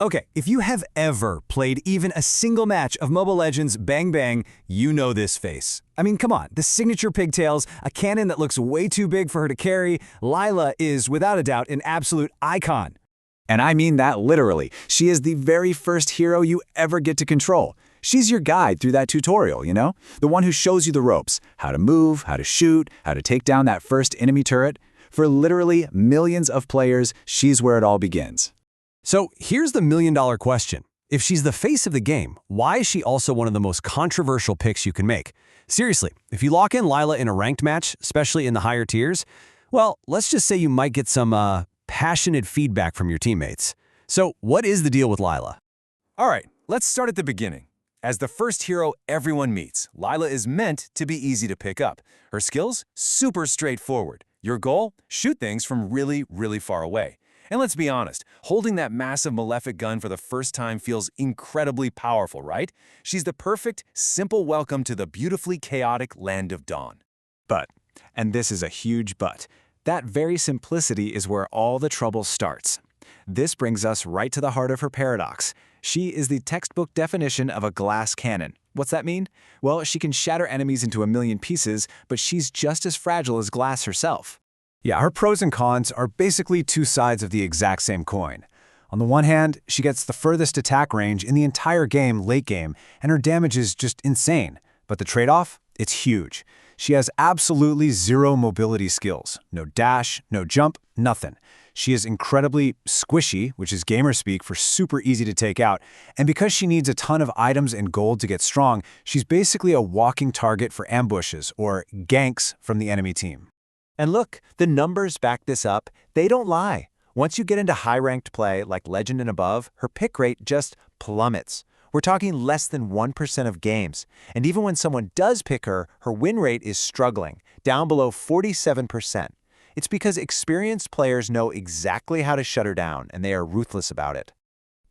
Okay, if you have ever played even a single match of Mobile Legends Bang Bang, you know this face. I mean, come on, the signature pigtails, a cannon that looks way too big for her to carry, Layla is, without a doubt, an absolute icon. And I mean that literally. She is the very first hero you ever get to control. She's your guide through that tutorial, you know? The one who shows you the ropes, how to move, how to shoot, how to take down that first enemy turret. For literally millions of players, she's where it all begins. So here's the million-dollar question. If she's the face of the game, why is she also one of the most controversial picks you can make? Seriously, if you lock in Layla in a ranked match, especially in the higher tiers, well, let's just say you might get some passionate feedback from your teammates. So what is the deal with Layla? All right, let's start at the beginning. As the first hero everyone meets, Layla is meant to be easy to pick up. Her skills? Super straightforward. Your goal? Shoot things from really, really far away. And let's be honest, holding that massive malefic gun for the first time feels incredibly powerful, right? She's the perfect, simple welcome to the beautifully chaotic land of dawn. But, and this is a huge but, that very simplicity is where all the trouble starts. This brings us right to the heart of her paradox. She is the textbook definition of a glass cannon. What's that mean? Well, she can shatter enemies into a million pieces, but she's just as fragile as glass herself. Yeah, her pros and cons are basically two sides of the exact same coin. On the one hand, she gets the furthest attack range in the entire game late game, and her damage is just insane. But the trade-off? It's huge. She has absolutely zero mobility skills. No dash, no jump, nothing. She is incredibly squishy, which is gamer speak for super easy to take out, and because she needs a ton of items and gold to get strong, she's basically a walking target for ambushes, or ganks from the enemy team. And look, the numbers back this up. They don't lie. Once you get into high-ranked play like Legend and above, her pick rate just plummets. We're talking less than 1% of games. And even when someone does pick her, her win rate is struggling, down below 47%. It's because experienced players know exactly how to shut her down, and they are ruthless about it.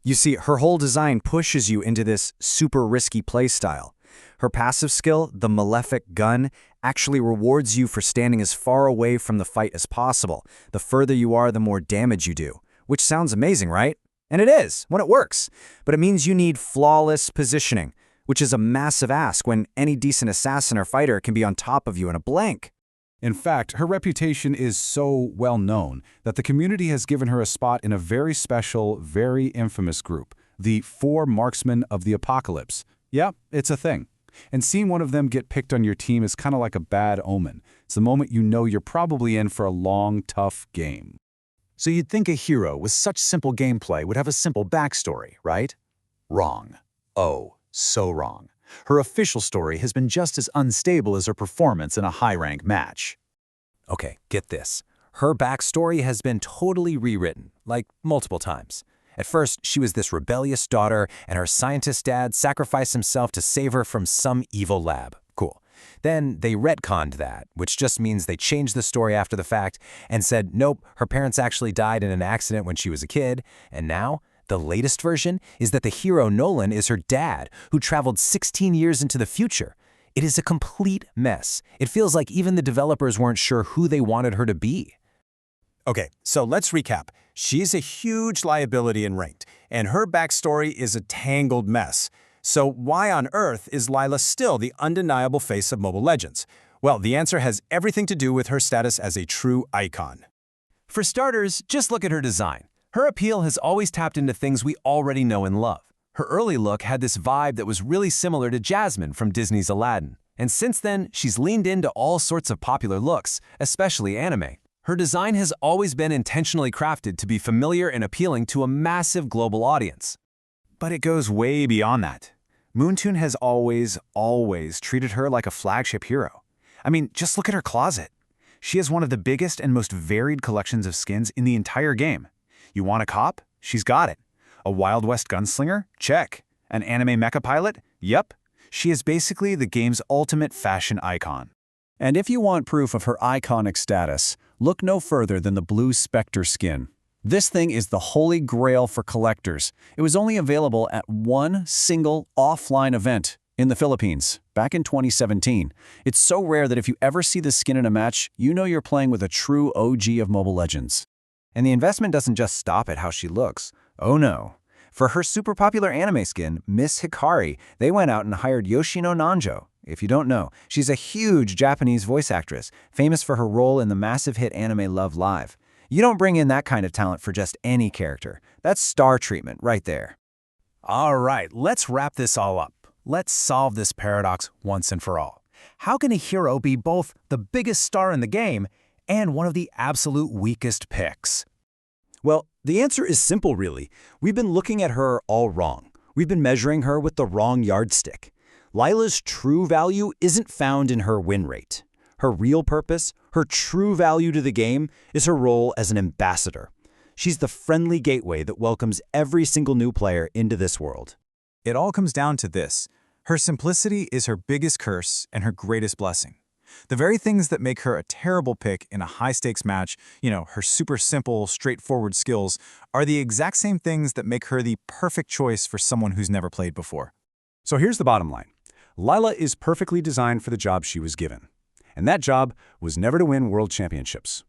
You see, her whole design pushes you into this super risky playstyle. Her passive skill, the Malefic Gun, actually rewards you for standing as far away from the fight as possible. The further you are, the more damage you do. Which sounds amazing, right? And it is, when it works. But it means you need flawless positioning, which is a massive ask when any decent assassin or fighter can be on top of you in a blank. In fact, her reputation is so well known that the community has given her a spot in a very special, very infamous group, the 4 Marksmen of the Apocalypse. Yeah, it's a thing. And seeing one of them get picked on your team is kind of like a bad omen. It's the moment you know you're probably in for a long, tough game. So you'd think a hero with such simple gameplay would have a simple backstory, right? Wrong. Oh, so wrong. Her official story has been just as unstable as her performance in a high-rank match. Okay, get this. Her backstory has been totally rewritten, like multiple times. At first, she was this rebellious daughter, and her scientist dad sacrificed himself to save her from some evil lab. Cool. Then they retconned that, which just means they changed the story after the fact and said, nope, her parents actually died in an accident when she was a kid. And now, the latest version is that the hero Nolan is her dad, who traveled 16 years into the future. It is a complete mess. It feels like even the developers weren't sure who they wanted her to be. Okay, so let's recap. She's a huge liability in ranked, and her backstory is a tangled mess. So why on earth is Layla still the undeniable face of Mobile Legends? Well, the answer has everything to do with her status as a true icon. For starters, just look at her design. Her appeal has always tapped into things we already know and love. Her early look had this vibe that was really similar to Jasmine from Disney's Aladdin. And since then, she's leaned into all sorts of popular looks, especially anime. Her design has always been intentionally crafted to be familiar and appealing to a massive global audience. But it goes way beyond that. Moontoon has always treated her like a flagship hero. I mean, just look at her closet. She has one of the biggest and most varied collections of skins in the entire game. You want a cop? She's got it. A Wild West gunslinger? Check. An anime mecha pilot? Yep. She is basically the game's ultimate fashion icon. And if you want proof of her iconic status, look no further than the Blue Spectre skin. This thing is the holy grail for collectors. It was only available at one single offline event in the Philippines back in 2017. It's so rare that if you ever see this skin in a match, you know you're playing with a true OG of Mobile Legends. And the investment doesn't just stop at how she looks. Oh no. For her super popular anime skin, Miss Hikari, they went out and hired Yoshino Nanjo. If you don't know, she's a huge Japanese voice actress, famous for her role in the massive hit anime Love Live. You don't bring in that kind of talent for just any character. That's star treatment right there. All right, let's wrap this all up. Let's solve this paradox once and for all. How can a hero be both the biggest star in the game and one of the absolute weakest picks? Well, the answer is simple, really. We've been looking at her all wrong. We've been measuring her with the wrong yardstick. Layla's true value isn't found in her win rate. Her real purpose, her true value to the game, is her role as an ambassador. She's the friendly gateway that welcomes every single new player into this world. It all comes down to this. Her simplicity is her biggest curse and her greatest blessing. The very things that make her a terrible pick in a high-stakes match, her super simple, straightforward skills, are the exact same things that make her the perfect choice for someone who's never played before. So here's the bottom line. Layla is perfectly designed for the job she was given. And that job was never to win world championships.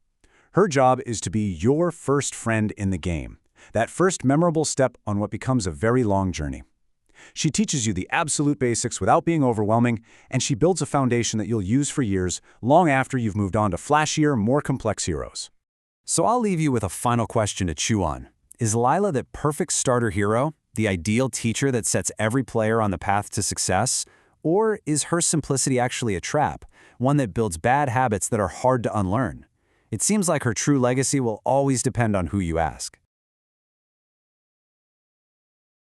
Her job is to be your first friend in the game, that first memorable step on what becomes a very long journey. She teaches you the absolute basics without being overwhelming, and she builds a foundation that you'll use for years, long after you've moved on to flashier, more complex heroes. So I'll leave you with a final question to chew on. Is Layla the perfect starter hero, the ideal teacher that sets every player on the path to success? Or is her simplicity actually a trap, one that builds bad habits that are hard to unlearn? It seems like her true legacy will always depend on who you ask.